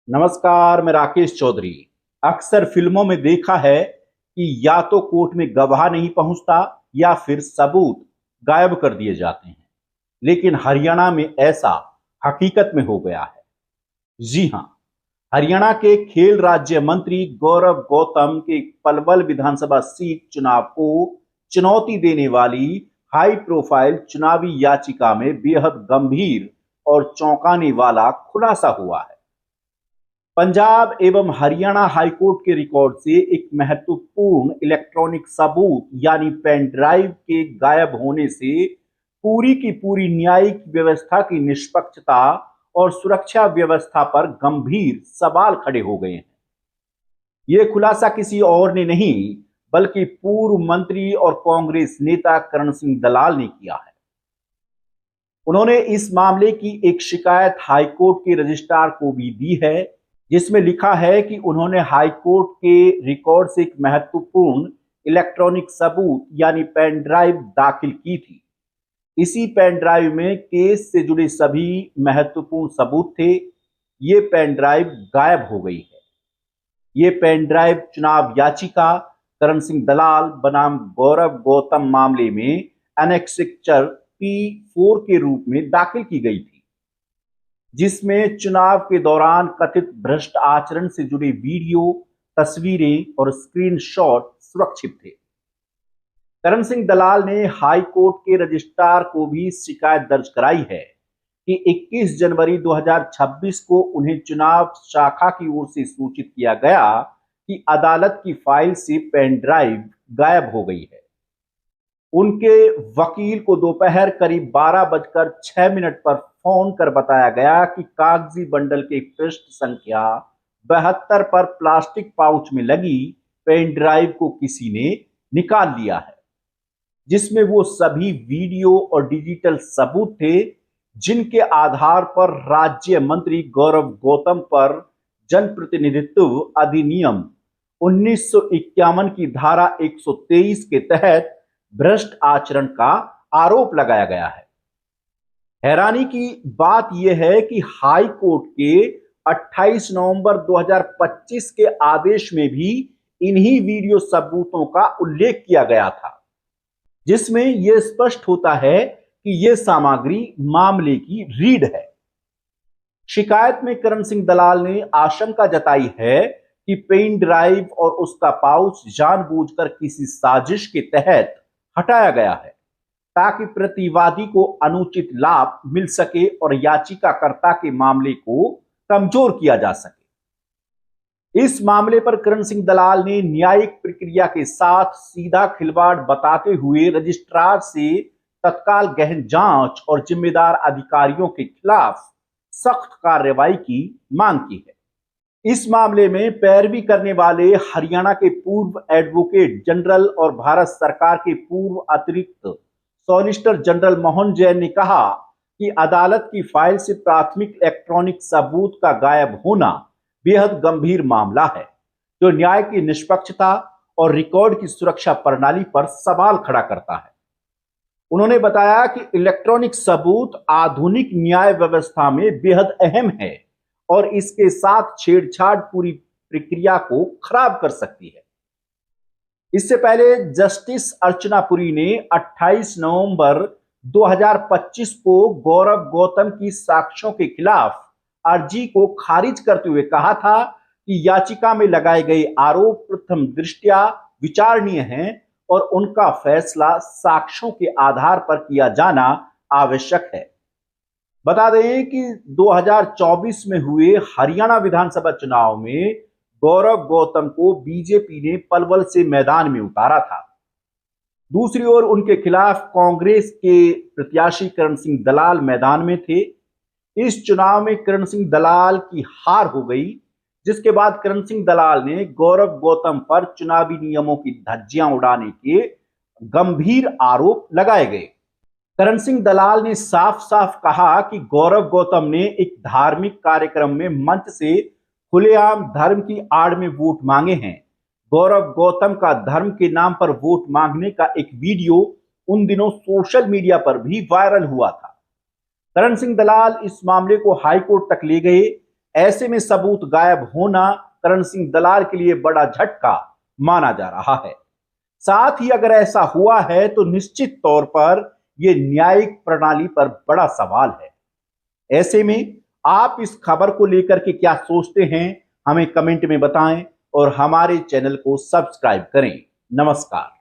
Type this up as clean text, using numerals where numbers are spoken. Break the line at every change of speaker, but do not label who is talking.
नमस्कार, मैं राकेश चौधरी। अक्सर फिल्मों में देखा है कि या तो कोर्ट में गवाह नहीं पहुंचता या फिर सबूत गायब कर दिए जाते हैं। लेकिन हरियाणा में ऐसा हकीकत में हो गया है। जी हां, हरियाणा के खेल राज्य मंत्री गौरव गौतम के पलवल विधानसभा सीट चुनाव को चुनौती देने वाली हाई प्रोफाइल चुनावी याचिका में बेहद गंभीर और चौंकाने वाला खुलासा हुआ है। पंजाब एवं हरियाणा हाईकोर्ट के रिकॉर्ड से एक महत्वपूर्ण इलेक्ट्रॉनिक सबूत यानी पेन ड्राइव के गायब होने से पूरी की पूरी न्यायिक व्यवस्था की निष्पक्षता और सुरक्षा व्यवस्था पर गंभीर सवाल खड़े हो गए हैं। यह खुलासा किसी और ने नहीं बल्कि पूर्व मंत्री और कांग्रेस नेता करण सिंह दलाल ने किया है। उन्होंने इस मामले की एक शिकायत हाईकोर्ट के रजिस्ट्रार को भी दी है, जिसमें लिखा है कि उन्होंने हाईकोर्ट के रिकॉर्ड से एक महत्वपूर्ण इलेक्ट्रॉनिक सबूत यानी पेन ड्राइव दाखिल की थी। इसी पेन ड्राइव में केस से जुड़े सभी महत्वपूर्ण सबूत थे। ये पेन ड्राइव गायब हो गई है। ये पेन ड्राइव चुनाव याचिका करण सिंह दलाल बनाम गौरव गौतम मामले में एनेक्सेक्चर P4 के रूप में दाखिल की गई थी, जिसमें चुनाव के दौरान कथित भ्रष्ट आचरण से जुड़े वीडियो, तस्वीरें और स्क्रीनशॉट सुरक्षित थे। करण सिंह दलाल ने हाई कोर्ट के रजिस्ट्रार को भी शिकायत दर्ज कराई है कि 21 जनवरी 2026 को उन्हें चुनाव शाखा की ओर से सूचित किया गया कि अदालत की फाइल से पेन ड्राइव गायब हो गई है। उनके वकील को दोपहर करीब 12:06 पर फोन कर बताया गया कि कागजी बंडल के पृष्ठ संख्या 72 पर प्लास्टिक पाउच में लगी पेन ड्राइव को किसी ने निकाल लिया है, जिसमें वो सभी वीडियो और डिजिटल सबूत थे जिनके आधार पर राज्य मंत्री गौरव गौतम पर जनप्रतिनिधित्व अधिनियम 1951 की धारा 123 के तहत भ्रष्ट आचरण का आरोप लगाया गया है। हैरानी की बात यह है कि हाई कोर्ट के 28 नवंबर 2025 के आदेश में भी इन्हीं वीडियो सबूतों का उल्लेख किया गया था, जिसमें यह स्पष्ट होता है कि यह सामग्री मामले की रीढ़ है। शिकायत में करण सिंह दलाल ने आशंका जताई है कि पेन ड्राइव और उसका पाउच जानबूझकर किसी साजिश के तहत हटाया गया है ताकि प्रतिवादी को अनुचित लाभ मिल सके और याचिकाकर्ता के मामले को कमजोर किया जा सके। इस मामले पर करण सिंह दलाल ने न्यायिक प्रक्रिया के साथ सीधा खिलवाड़ बताते हुए रजिस्ट्रार से तत्काल गहन जांच और जिम्मेदार अधिकारियों के खिलाफ सख्त कार्रवाई की मांग की है। इस मामले में पैरवी करने वाले हरियाणा के पूर्व एडवोकेट जनरल और भारत सरकार के पूर्व अतिरिक्त सॉलिसिटर जनरल मोहन जैन ने कहा कि अदालत की फाइल से प्राथमिक इलेक्ट्रॉनिक सबूत का गायब होना बेहद गंभीर मामला है, जो न्याय की निष्पक्षता और रिकॉर्ड की सुरक्षा प्रणाली पर सवाल खड़ा करता है। उन्होंने बताया कि इलेक्ट्रॉनिक सबूत आधुनिक न्याय व्यवस्था में बेहद अहम है और इसके साथ छेड़छाड़ पूरी प्रक्रिया को खराब कर सकती है। इससे पहले जस्टिस अर्चना पुरी ने 28 नवंबर 2025 को गौरव गौतम की साक्ष्यों के खिलाफ अर्जी को खारिज करते हुए कहा था कि याचिका में लगाए गए आरोप प्रथम दृष्टया विचारणीय हैं और उनका फैसला साक्ष्यों के आधार पर किया जाना आवश्यक है। बता दें कि 2024 में हुए हरियाणा विधानसभा चुनाव में गौरव गौतम को बीजेपी ने पलवल से मैदान में उतारा था। दूसरी ओर उनके खिलाफ कांग्रेस के प्रत्याशी करण सिंह दलाल मैदान में थे। इस चुनाव में करण सिंह दलाल की हार हो गई, जिसके बाद करण सिंह दलाल ने गौरव गौतम पर चुनावी नियमों की धज्जियां उड़ाने के गंभीर आरोप लगाए गए। करण सिंह दलाल ने साफ साफ कहा कि गौरव गौतम ने एक धार्मिक कार्यक्रम में मंच से खुलेआम धर्म की आड़ में वोट मांगे हैं। गौरव गौतम का धर्म के नाम पर वोट मांगने का एक वीडियो उन दिनों सोशल मीडिया पर भी वायरल हुआ था। करण सिंह दलाल इस मामले को हाईकोर्ट तक ले गए। ऐसे में सबूत गायब होना करण सिंह दलाल के लिए बड़ा झटका माना जा रहा है। साथ ही अगर ऐसा हुआ है तो निश्चित तौर पर यह न्यायिक प्रणाली पर बड़ा सवाल है। ऐसे में आप इस खबर को लेकर के क्या सोचते हैं, हमें कमेंट में बताएं और हमारे चैनल को सब्सक्राइब करें। नमस्कार।